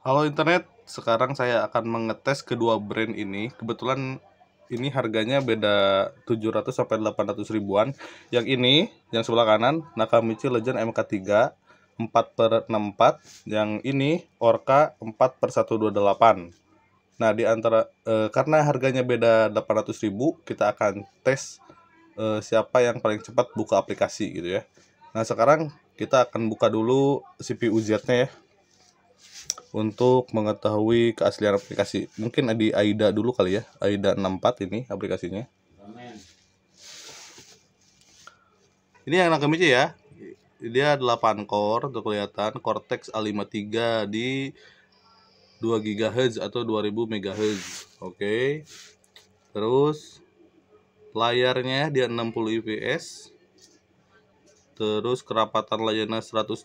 Halo internet, sekarang saya akan mengetes kedua brand ini. Kebetulan ini harganya beda 700 sampai 800 ribuan. Yang ini, yang sebelah kanan, Nakamichi Legend MK3 4/64. Yang ini Orca 4/128. Nah, di antara karena harganya beda 800 ribu, kita akan tes siapa yang paling cepat buka aplikasi gitu ya. Nah, sekarang kita akan buka dulu CPU Z-nya ya, untuk mengetahui keaslian aplikasi. Mungkin di AIDA dulu kali ya, AIDA 64 ini aplikasinya. Ini yang Nakamichi ya, dia 8 core tuh kelihatan, Cortex A53 di 2 GHz atau 2000 MHz. Oke. Terus layarnya dia 60 IPS. Terus kerapatan layarnya 180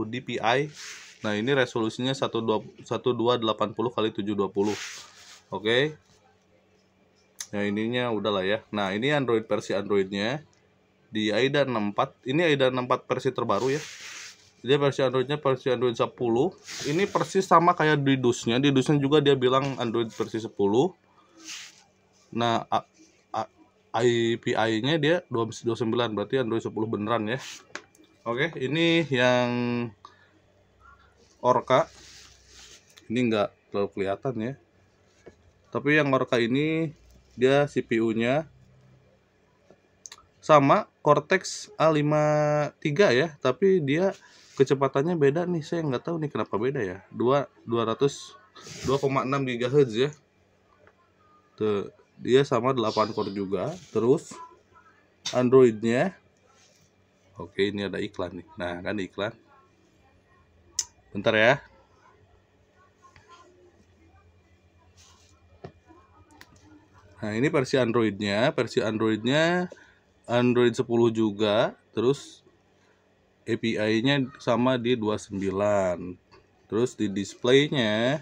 dpi. Nah, ini resolusinya 1280 kali 720. Oke. Nah, ininya udahlah ya. Nah, ini Android versi Androidnya di AIDA 64. Ini AIDA 64 versi terbaru ya. Dia versi Androidnya versi Android 10. Ini persis sama kayak di DUS-nya. Di DUS-nya juga dia bilang Android versi 10. Nah, IPI-nya dia 29, berarti Android 10 beneran ya. Oke, ini yang Orca. Ini enggak terlalu kelihatan ya. Tapi yang Orca ini dia CPU-nya sama Cortex A53 ya, tapi dia kecepatannya beda nih. Saya nggak tahu nih kenapa beda ya. 2,6 GHz ya. Tuh, dia sama 8 core juga. Terus Androidnya, oke, ini ada iklan nih. Nah, kan iklan. Bentar ya. Nah, ini versi Androidnya. Versi Androidnya Android 10 juga. Terus API-nya sama di 29. Terus di displaynya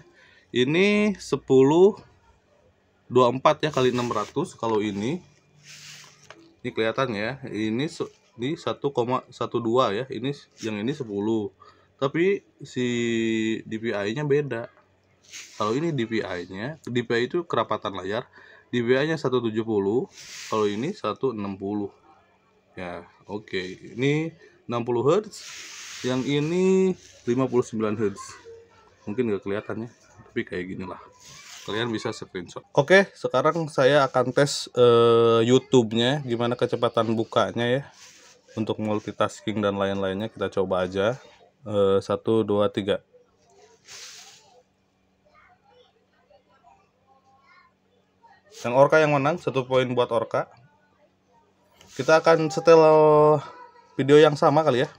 ini 1024 ya kali 600. Kalau ini kelihatan ya. Ini di 1,12 ya. Ini yang ini 10. Tapi si DPI-nya beda. Kalau ini DPI-nya, DPI itu kerapatan layar, DPI-nya 170, kalau ini 160. Ya, oke. Ini 60 Hz, yang ini 59 Hz. Mungkin nggak kelihatan ya, tapi kayak gini lah. Kalian bisa screenshot. Oke, sekarang saya akan tes YouTube-nya, gimana kecepatan bukanya ya. Untuk multitasking dan lain-lainnya kita coba aja. 1, 2, 3. Yang Orca yang menang, 1 poin buat Orca. Kita akan setel video yang sama kali ya.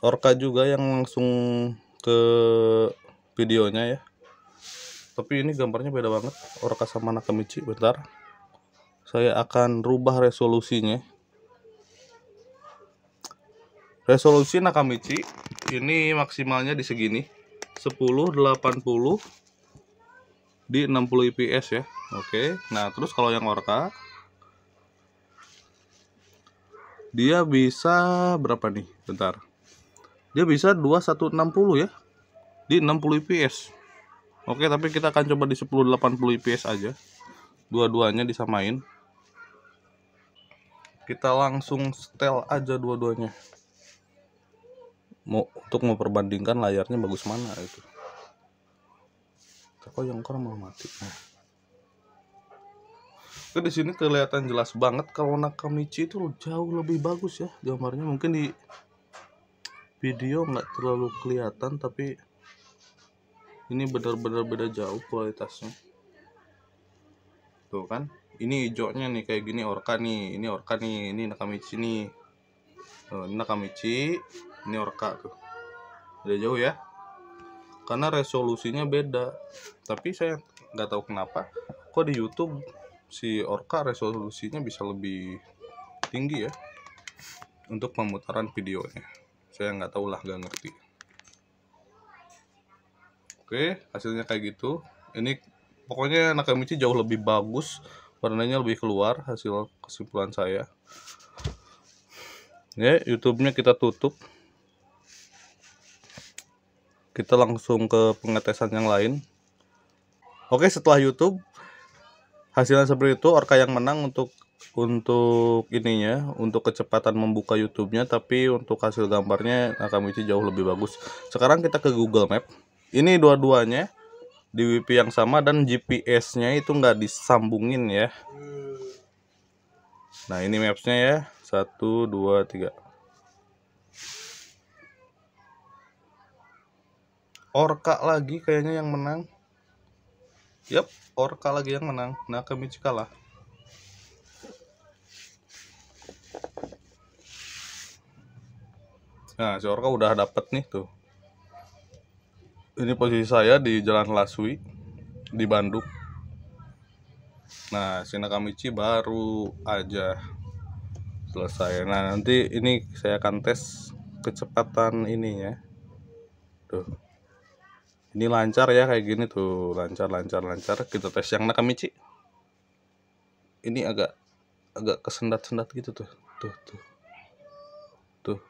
Orca juga yang langsung ke videonya ya. Tapi ini gambarnya beda banget, Orca sama Nakamichi. Bentar, saya akan rubah resolusinya. Resolusi Nakamichi ini maksimalnya di segini, 1080 di 60 IPS ya. Oke. Nah, terus kalau yang Orca dia bisa berapa nih? Bentar. Dia bisa 2160 ya di 60 IPS. Oke, tapi kita akan coba di 1080 IPS aja. Dua-duanya disamain. Kita langsung setel aja dua-duanya. Untuk memperbandingkan layarnya bagus mana itu. Kok yang kurang mau mati. Nah. Oke, di sini kelihatan jelas banget kalau Nakamichi itu jauh lebih bagus ya gambarnya. Mungkin di video nggak terlalu kelihatan, tapi ini benar-benar beda jauh kualitasnya. Tuh kan, ini hijaunya nih kayak gini Orca nih, ini Orca nih, ini Nakamichi nih. Tuh, ini Nakamichi, ini Orca tuh. Beda jauh ya. Karena resolusinya beda. Tapi saya nggak tahu kenapa kok di YouTube si Orca resolusinya bisa lebih tinggi ya untuk pemutaran videonya. Saya nggak tahu lah, nggak ngerti. Oke, hasilnya kayak gitu. Ini pokoknya Nakamichi jauh lebih bagus, warnanya lebih keluar, hasil kesimpulan saya. Ya, YouTube-nya kita tutup. kita langsung ke pengetesan yang lain. Oke, setelah YouTube hasilnya seperti itu, Orca yang menang untuk ininya, untuk kecepatan membuka YouTube-nya, tapi untuk hasil gambarnya Nakamichi jauh lebih bagus. Sekarang kita ke Google Map. Ini dua-duanya di WiFi yang sama dan GPS-nya itu nggak disambungin ya. Nah, ini maps-nya ya. 1 2 3. Orca lagi kayaknya yang menang. Yap, Orca lagi yang menang. Nakamichi kalah. Nah, si Orca udah dapet nih tuh. Ini posisi saya di Jalan Laswi di Bandung. Nah, si Nakamichi baru aja selesai. Nah, nanti ini saya akan tes kecepatan ininya. Tuh. Ini lancar ya kayak gini tuh, lancar. Kita tes yang Nakamichi. Ini agak kesendat-sendat gitu tuh. Tuh.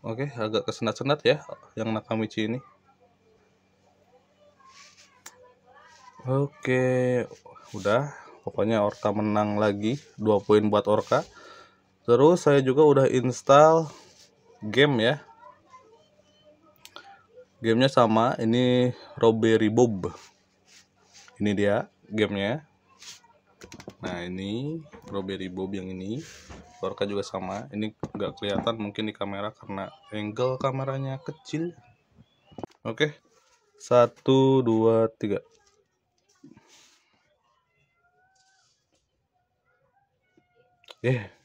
Oke, agak kesendat-sendat ya yang Nakamichi ini. Oke, udah. Pokoknya Orca menang lagi, 2 poin buat Orca. Terus saya juga udah install game ya. Gamenya sama, ini Robbery Bob. Ini dia gamenya. Nah, ini Robbery Bob yang ini. Orca juga sama. Ini nggak kelihatan mungkin di kamera karena angle kameranya kecil. Oke, 1 2 3.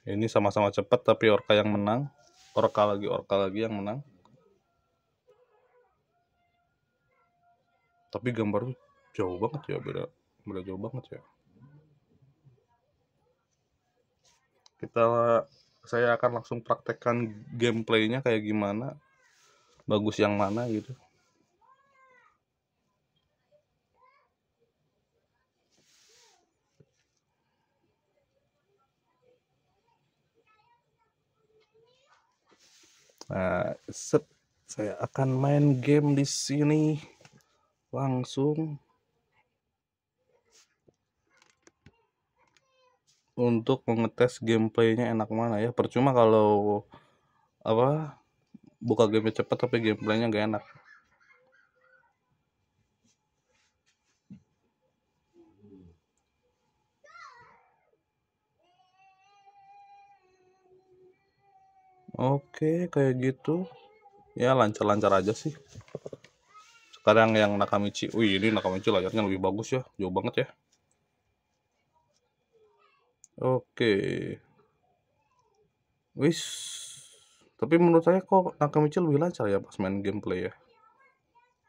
Ini sama-sama cepat tapi Orca yang menang. Orca lagi yang menang. Tapi gambarnya jauh banget ya, beda jauh banget ya. Saya akan langsung praktekkan gameplaynya kayak gimana, bagus yang mana gitu. Nah, saya akan main game di sini langsung untuk mengetes gameplaynya enak mana ya. Percuma kalau buka gamenya cepet tapi gameplaynya gak enak. Oke, kayak gitu ya, lancar-lancar aja sih. Sekarang yang Nakamichi, ini Nakamichi layarnya lebih bagus ya, jauh banget ya. Oke, tapi menurut saya kok Nakamichi lebih lancar ya pas main gameplay ya.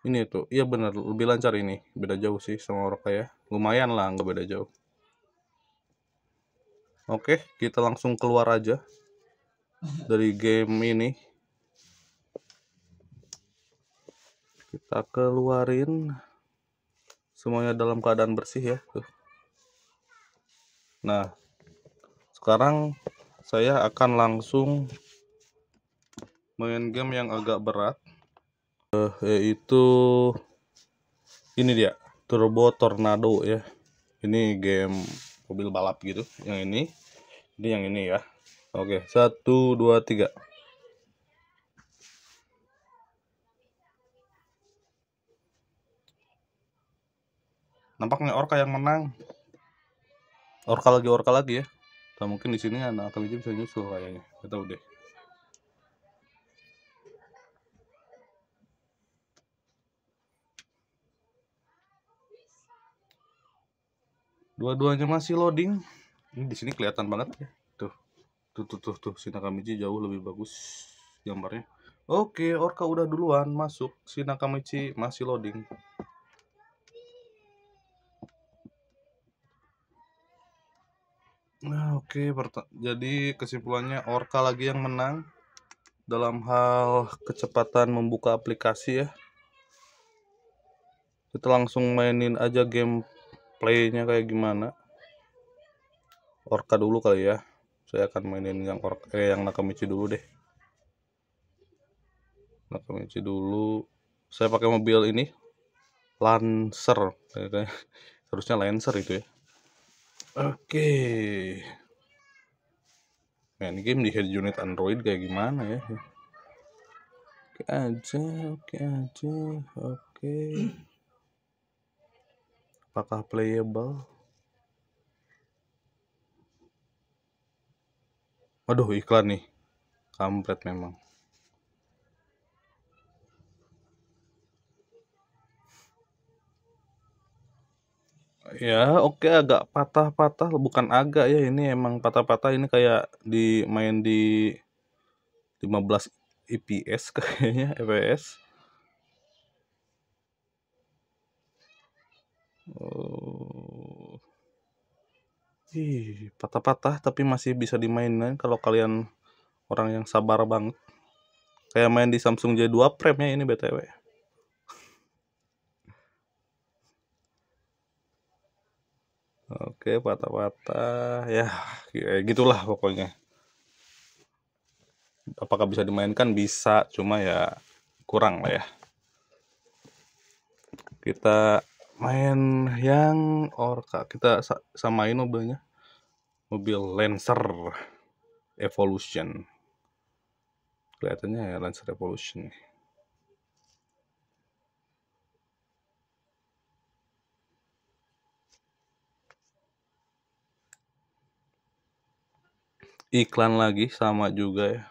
Ini tuh, iya bener, lebih lancar ini, beda jauh sih sama Orca ya, lumayan lah, nggak beda jauh. Oke, kita langsung keluar aja dari game ini. Kita keluarin semuanya dalam keadaan bersih ya. Tuh. Nah, sekarang saya akan langsung main game yang agak berat, yaitu ini dia, Turbo Tornado ya. Ini game mobil balap gitu. Yang ini ya. Oke, 1 2 3. Nampaknya Orca yang menang. Orca lagi ya. Nah, mungkin di sini anak Nakamichi bisa nyusul kayaknya. Gak tahu deh. Dua-duanya masih loading. Ini di sini kelihatan banget ya. Tuh. Si Nakamichi jauh lebih bagus gambarnya. Oke, Orca udah duluan masuk. Si Nakamichi masih loading. Nah, oke. Jadi kesimpulannya Orca lagi yang menang dalam hal kecepatan membuka aplikasi ya. Kita langsung mainin aja gameplaynya kayak gimana. Orca dulu kali ya. Saya akan mainin yang Nakamichi dulu deh. Nakamichi dulu saya pakai mobil ini Lancer, harusnya Lancer itu ya. Oke. Main game di head unit Android kayak gimana ya? Oke aja, oke aja, oke. Apakah playable? Waduh, iklan nih. Kampret memang. Ya, oke, agak patah-patah, bukan agak ya, ini emang patah-patah. Ini kayak main di 15 IPS kayaknya, FPS. Oh. Ih, patah-patah tapi masih bisa dimainin kalau kalian orang yang sabar banget. Kayak main di Samsung J2 Prime ya ini BTW. Oke, patah-patah. Ya, kayak gitulah pokoknya. Apakah bisa dimainkan? Bisa, cuma ya kurang lah ya. Kita main yang Orca. Kita samain mobilnya. Mobil Lancer Evolution. Kelihatannya ya Lancer Evolution. Iklan lagi sama juga ya.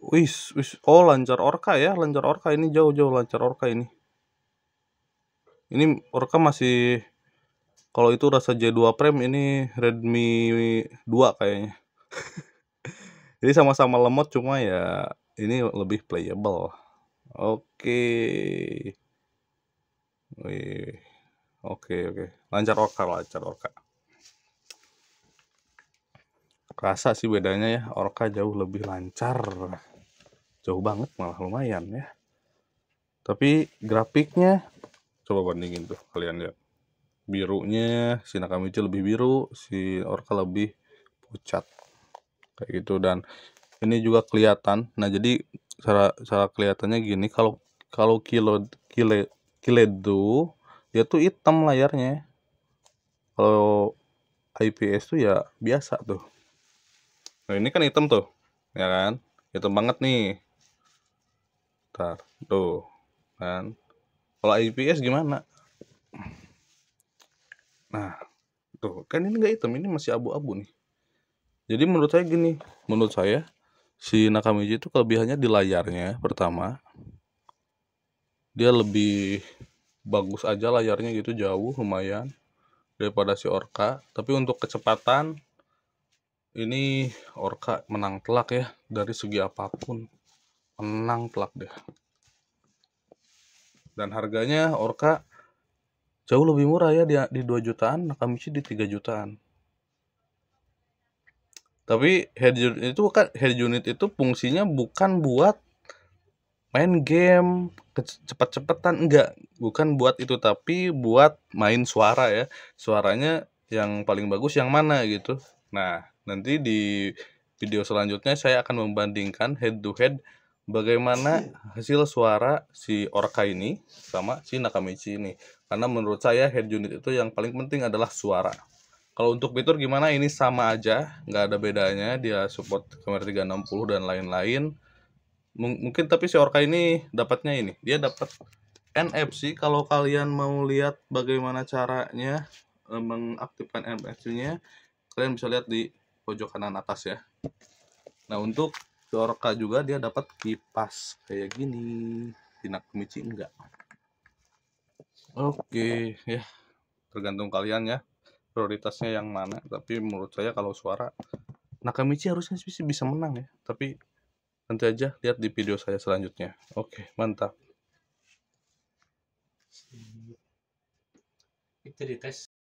Wis, oh Lancar Orca ya, Lancar Orca ini jauh-jauh Lancar Orca ini. Ini Orca masih, kalau itu rasa J2 Prime, ini Redmi 2 kayaknya. Jadi sama-sama lemot, cuma ya ini lebih playable. Oke. Wih. Oke. Lancar Orca. Kerasa sih bedanya ya, Orca jauh lebih lancar. Jauh banget malah, lumayan ya. Tapi grafiknya coba bandingin tuh kalian lihat. Birunya si Nakamichi lebih biru, si Orca lebih pucat. Kayak gitu, dan ini juga kelihatan. Nah, jadi cara kelihatannya gini, kalau Kiledo dia tuh hitam layarnya. Kalau IPS tuh ya biasa tuh. Nah, ini kan hitam tuh, ya kan? Hitam banget nih. Ntar, tuh, kan? Kalau IPS gimana? Nah, tuh, kan ini nggak hitam, ini masih abu-abu nih. Jadi menurut saya si Nakamichi itu kelebihannya di layarnya. Pertama, dia lebih bagus aja layarnya gitu, jauh lumayan daripada si Orca. Tapi untuk kecepatan ini Orca menang telak ya, dari segi apapun menang telak deh. Dan harganya Orca jauh lebih murah ya, di 2 jutaan, Nakamichi di 3 jutaan. Tapi head unit itu fungsinya bukan buat main game cepet-cepetan, enggak, bukan buat itu, tapi buat main suara ya. Suaranya yang paling bagus yang mana gitu. Nah, nanti di video selanjutnya saya akan membandingkan head to head bagaimana hasil suara si Orca ini sama si Nakamichi ini. Karena menurut saya head unit itu yang paling penting adalah suara. Kalau untuk fitur gimana, ini sama aja, nggak ada bedanya. Dia support kamera 360 dan lain-lain. Mungkin tapi si Orca ini dapatnya ini, dia dapat NFC. Kalau kalian mau lihat bagaimana caranya mengaktifkan NFC-nya, kalian bisa lihat di pojok kanan atas ya. Nah, untuk si Orca juga dia dapat kipas kayak gini, di Nakamichi enggak. Oke, ya tergantung kalian ya prioritasnya yang mana. Tapi menurut saya kalau suara Nakamichi harusnya bisa menang ya, tapi nanti aja lihat di video saya selanjutnya. Oke, mantap. Itu dites